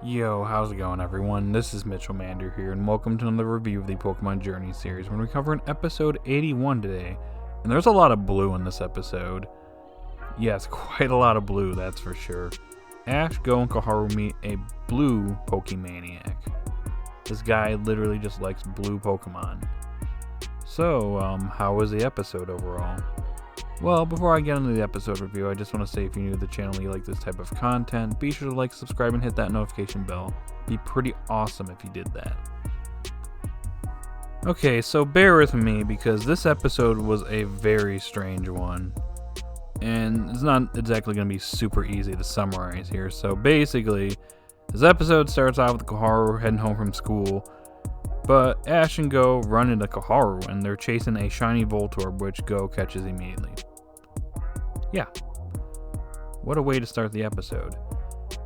Yo, how's it going, everyone? This is Mitchell Mander here, and welcome to another review of the Pokemon Journey series. We're covering episode 81 today, and there's a lot of blue in this episode. Yes, quite a lot of blue, that's for sure. Ash, Go, and Koharu meet a blue Pokemaniac. This guy literally just likes blue Pokemon. So, how was the episode overall? Well, before I get into the episode review, I just want to say if you're new to the channel and you like this type of content, be sure to like, subscribe, and hit that notification bell. It'd be pretty awesome if you did that. Okay, so bear with me because this episode was a very strange one. And it's not exactly going to be super easy to summarize here. So basically, this episode starts off with Koharu heading home from school. But Ash and Go run into Koharu and they're chasing a shiny Voltorb, which Go catches immediately. Yeah, what a way to start the episode.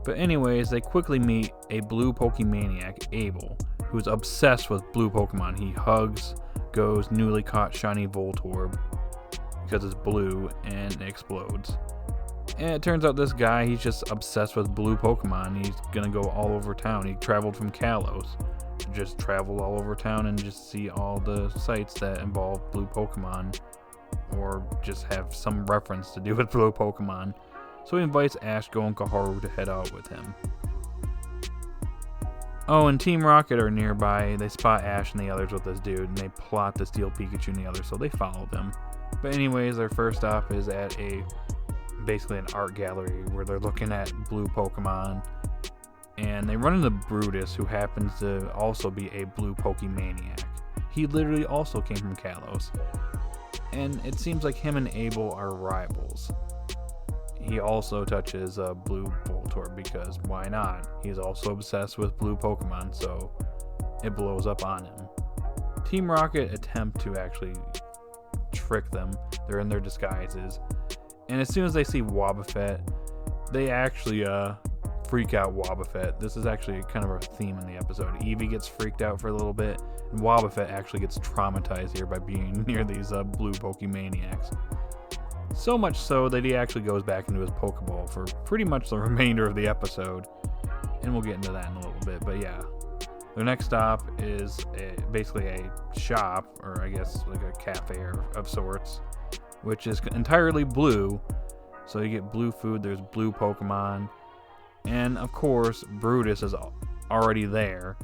But anyways, they quickly meet a blue Pokemaniac, Abel, who's obsessed with blue Pokemon. He hugs Go's newly caught shiny Voltorb because it's blue and it explodes. And it turns out this guy, he's just obsessed with blue Pokemon. He's gonna go all over town. He traveled from Kalos to just travel all over town and just see all the sites that involve blue Pokemon, or just have some reference to do with blue Pokemon. So he invites Ash, Go, and Koharu to head out with him. Oh, and Team Rocket are nearby. They spot Ash and the others with this dude, and they plot to steal Pikachu and the others, so they follow them. But anyways, their first stop is at basically an art gallery where they're looking at blue Pokemon. And they run into Brutus, who happens to also be a blue Pokemaniac. He literally also came from Kalos. And it seems like him and Abel are rivals. He also touches a blue Voltorb because why not? He's also obsessed with blue Pokemon, so it blows up on him. Team Rocket attempt to actually trick them. They're in their disguises. And as soon as they see Wobbuffet, they actually freak out Wobbuffet. This is actually kind of a theme in the episode. Eevee gets freaked out for a little bit, and Wobbuffet actually gets traumatized here by being near these blue Pokemaniacs. So much so that he actually goes back into his Pokeball for pretty much the remainder of the episode. And we'll get into that in a little bit, but yeah. Their next stop is basically a shop, or I guess like a cafe of sorts, which is entirely blue. So you get blue food, there's blue Pokemon. And of course, Brutus is already there.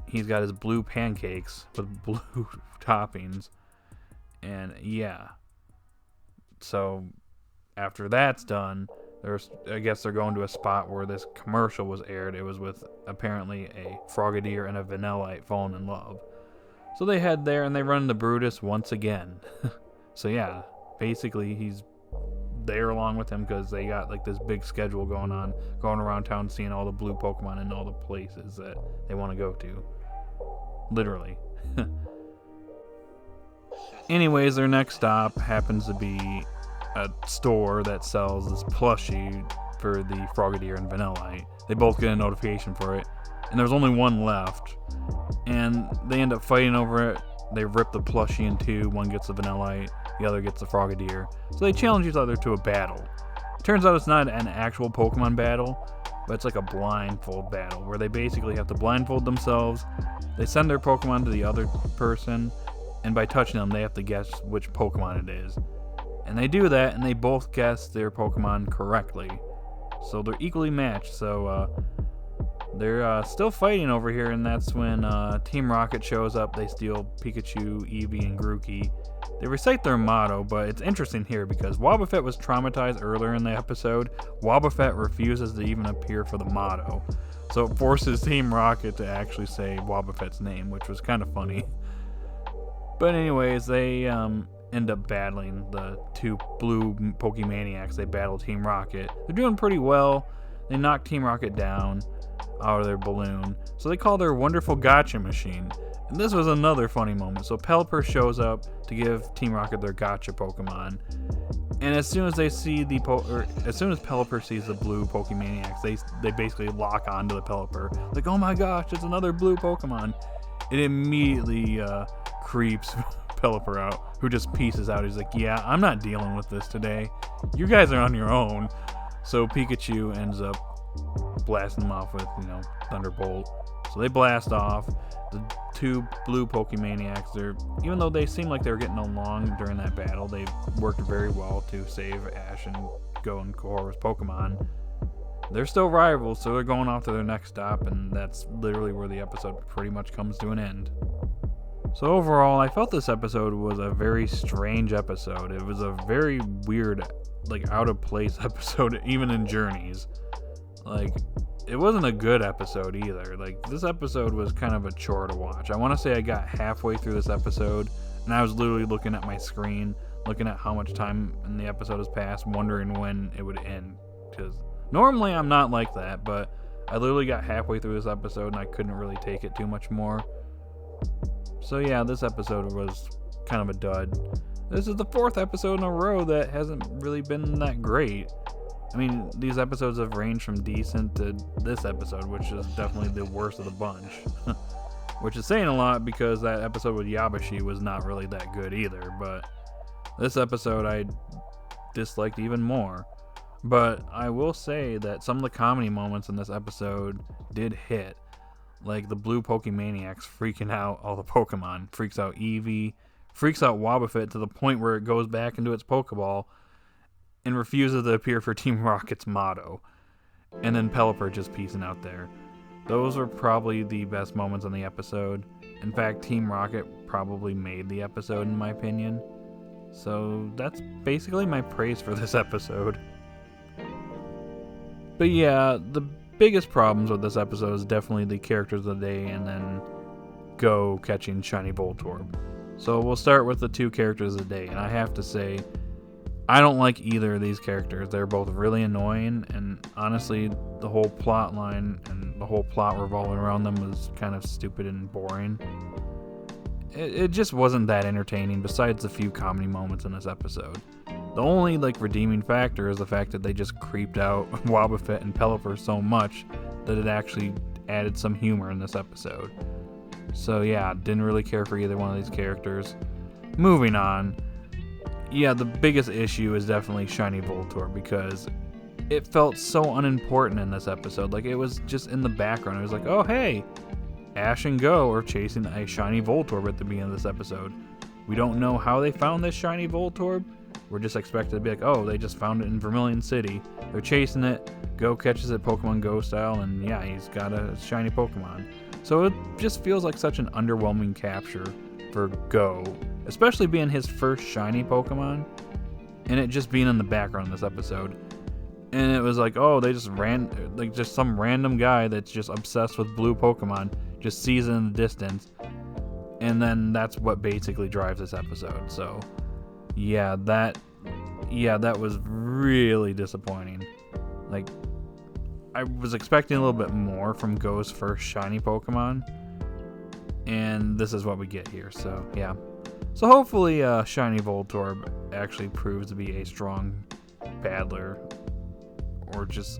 He's got his blue pancakes with blue toppings. And yeah. So after that's done, I guess they're going to a spot where this commercial was aired. It was with apparently a Frogadier and a Vanillite falling in love. So they head there and they run into Brutus once again. So yeah, basically he's there along with him because they got like this big schedule going around town, seeing all the blue Pokemon and all the places that they want to go to. Literally. Anyways, their next stop happens to be a store that sells this plushie for the Frogadier and Vanillite. They both get a notification for it, and there's only one left. And they end up fighting over it. They rip the plushie in two. One gets the Vanillite, the other gets the Frogadier. So they challenge each other to a battle. Turns out it's not an actual Pokemon battle, but it's like a blindfold battle where they basically have to blindfold themselves. They send their Pokemon to the other person, and by touching them, they have to guess which Pokemon it is. And they do that, and they both guess their Pokemon correctly. So they're equally matched. So they're still fighting over here, and that's when Team Rocket shows up. They steal Pikachu, Eevee, and Grookey. They recite their motto, but it's interesting here because Wobbuffet was traumatized earlier in the episode. Wobbuffet refuses to even appear for the motto. So it forces Team Rocket to actually say Wobbuffet's name, which was kind of funny. But anyways, they end up battling the two blue Pokemaniacs. They battle Team Rocket. They're doing pretty well. They knock Team Rocket down out of their balloon. So they call their wonderful gotcha machine. And this was another funny moment. So Pelipper shows up to give Team Rocket their gotcha Pokemon. And as soon as they see as soon as Pelipper sees the blue Pokemaniacs, they basically lock onto the Pelipper. Like, oh my gosh, it's another blue Pokemon. It immediately creeps Pelipper out, who just pieces out. He's like, yeah, I'm not dealing with this today. You guys are on your own. So Pikachu ends up blasting them off with, Thunderbolt. So they blast off. The two blue Pokemaniacs, even though they seemed like they were getting along during that battle, they worked very well to save Ash and Go and Korra's Pokemon. They're still rivals, so they're going off to their next stop, and that's literally where the episode pretty much comes to an end. So overall, I felt this episode was a very strange episode. It was a very weird, out of place episode, even in Journeys. It wasn't a good episode either. This episode was kind of a chore to watch. I want to say I got halfway through this episode, and I was literally looking at my screen, looking at how much time in the episode has passed, wondering when it would end. Because normally I'm not like that, but I literally got halfway through this episode, and I couldn't really take it too much more. So yeah, this episode was kind of a dud. This is the 4th episode in a row that hasn't really been that great. I mean, these episodes have ranged from decent to this episode, which is definitely the worst of the bunch. Which is saying a lot because that episode with Yabashi was not really that good either, but this episode I disliked even more. But I will say that some of the comedy moments in this episode did hit. Like the blue Pokemaniacs freaking out all the Pokemon. Freaks out Eevee, freaks out Wobbuffet to the point where it goes back into its Pokeball and refuses to appear for Team Rocket's motto. And then Pelipper just peacing out there. Those were probably the best moments in the episode. In fact, Team Rocket probably made the episode in my opinion. So that's basically my praise for this episode. But yeah, the biggest problems with this episode is definitely the characters of the day and then Go catching Shiny Voltorb. So we'll start with the 2 characters of the day, and I have to say, I don't like either of these characters. They're both really annoying, and honestly, the whole plot line and the whole plot revolving around them was kind of stupid and boring. It just wasn't that entertaining, besides the few comedy moments in this episode. The only redeeming factor is the fact that they just creeped out Wobbuffet and Pelipper so much that it actually added some humor in this episode. So yeah, didn't really care for either one of these characters. Moving on. Yeah, the biggest issue is definitely Shiny Voltorb because it felt so unimportant in this episode. It was just in the background. It was like, oh hey, Ash and Go are chasing a Shiny Voltorb at the beginning of this episode. We don't know how they found this Shiny Voltorb. We're just expected to be like, oh, they just found it in Vermilion City. They're chasing it. Go catches it Pokemon Go style, and yeah, he's got a shiny Pokemon. So it just feels like such an underwhelming capture for Go, especially being his first shiny Pokemon, and it just being in the background in this episode. And it was like, oh, they just just some random guy that's just obsessed with blue Pokemon just sees it in the distance, and then that's what basically drives this episode. So yeah, that was really disappointing. I was expecting a little bit more from Go's first shiny Pokemon, and this is what we get here. So yeah, so hopefully Shiny Voltorb actually proves to be a strong battler, or just,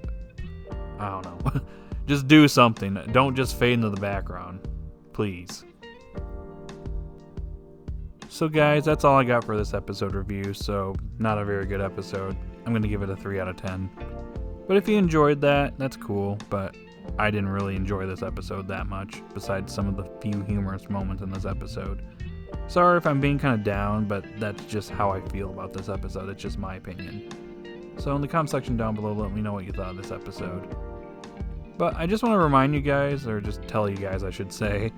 I don't know, just do something. Don't just fade into the background, please. So guys, that's all I got for this episode review, so not a very good episode. I'm going to give it a 3 out of 10. But if you enjoyed that, that's cool, but I didn't really enjoy this episode that much, besides some of the few humorous moments in this episode. Sorry if I'm being kind of down, but that's just how I feel about this episode. It's just my opinion. So in the comment section down below, let me know what you thought of this episode. But I just want to remind you guys, or just tell you guys I should say,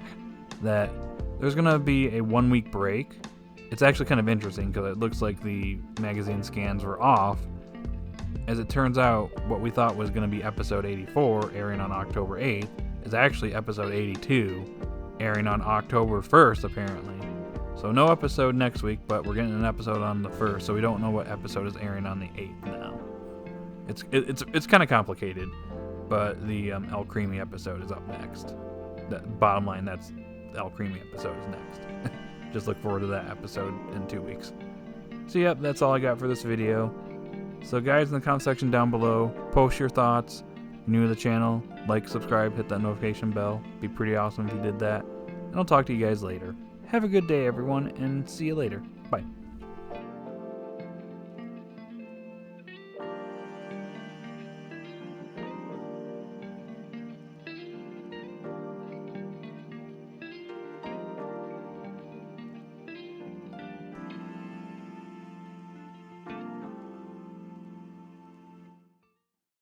that there's going to be a 1-week break. It's actually kind of interesting because it looks like the magazine scans were off. As it turns out, what we thought was going to be episode 84, airing on October 8th, is actually episode 82, airing on October 1st, apparently. So no episode next week, but we're getting an episode on the 1st, so we don't know what episode is airing on the 8th now. It's kind of complicated, but the El Creamy episode is up next. Bottom line, that's the El Creamy episode is next. Just look forward to that episode in 2 weeks. So yep, that's all I got for this video. So guys, in the comment section down below, post your thoughts. New to the channel, like, subscribe, hit that notification bell. Be pretty awesome if you did that. And I'll talk to you guys later. Have a good day, everyone, and see you later. Bye.